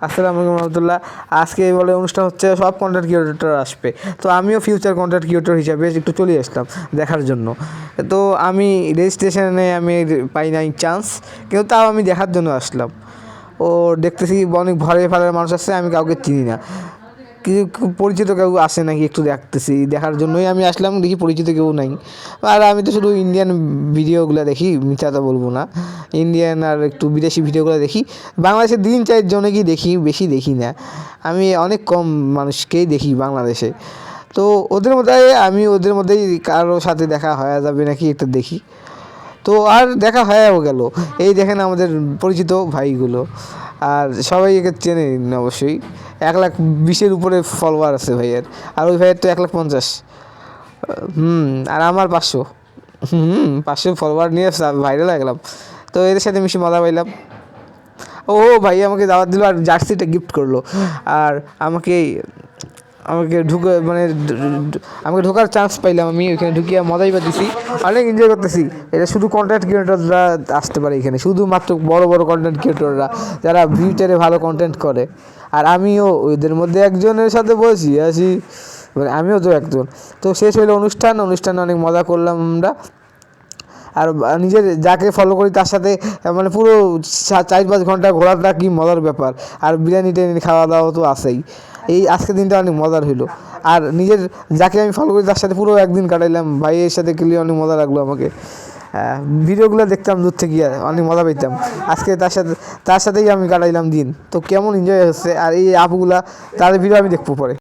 আসসালামু আলাইকুম রহমতুল্লাহ। আজকে এই বলে অনুষ্ঠান হচ্ছে, সব কন্টেন্ট ক্রিয়েটর আসবে। তো আমিও ফিউচার কন্টেন্ট ক্রিয়েটর হিসাবে একটু চলে আসলাম দেখার জন্য। তো আমি রেজিস্ট্রেশনে আমি পাই নাই চান্স, কিন্তু তাও আমি দেখার জন্য আসলাম। ও দেখতেছি অনেক ভরে ভারের মানুষ আসছে, আমি কাউকে চিনি না, কিছু পরিচিত কেউ আসে নাকি একটু দেখতেছি, দেখার জন্যই আমি আসলাম। দেখি পরিচিত কেউ নাই। আর আমি তো শুধু ইন্ডিয়ান ভিডিওগুলো দেখি, মিথ্যা তো বলবো না। ইন্ডিয়ান আর একটু বিদেশি ভিডিওগুলো দেখি। বাংলাদেশে দিন চারের জন্য কি দেখি, বেশি দেখি না। আমি অনেক কম মানুষকেই দেখি বাংলাদেশে। তো ওদের মধ্যেই কারোর সাথে দেখা হয়ে যাবে নাকি একটু দেখি। তো আর দেখা হয়েও গেল। এই দেখেন আমাদের পরিচিত ভাইগুলো, আর সবাই একে চেনে অবশ্যই। 1,20,000 উপরে ফলোয়ার আছে ভাইয়ের, আর ওই ভাইয়ের তো 1,50,000। আর আমার 500। 500 ফলোয়ার নিয়ে ভাইরাল হয়ে গেলাম। তো এদের সাথে মিশে মজা পাইলাম। ও ভাই আমাকে দাওয়াত দিল আর জার্সিটা গিফট করলো। আর আমাকে আমাকে আমাকে ঢোকার চান্স পাইলাম। আমি ওইখানে ঢুকিয়ে মজাই পাচ্ছি, অনেক এনজয় করতেছি। এটা শুধু কন্টেন্ট ক্রিয়েটররা আসতে পারে এখানে, শুধুমাত্র বড় বড় কন্টেন্ট ক্রিয়েটররা যারা ফিউচারে ভালো কন্টেন্ট করে। আর আমিও ওদের মধ্যে একজনের সাথে বসি আসি, মানে আমিও তো একজন। তো শেষ হইলো অনুষ্ঠানে অনেক মজা করলাম আমরা। আর নিজের যাকে ফলো করি তার সাথে মানে পুরো 4-5 ঘন্টা ঘোরাটা কি মজার ব্যাপার। আর বিরিয়ানি টিরিয়ানি খাওয়া দাওয়া তো আছেই। এই আজকের দিনটা অনেক মজার হইলো। আর নিজের যাকে আমি ফলো করি তার সাথে পুরো একদিন কাটাইলাম। ভাইয়ের সাথে গেলে অনেক মজা লাগলো আমাকে। ভিডিওগুলো দেখতাম দূর থেকে, অনেক মজা পেতাম। আজকে তার সাথেই আমি কাটাইলাম দিন। তো কেমন এনজয় হচ্ছে। আর এই আপুগুলা, তাদের ভিডিও আমি দেখবো পরে।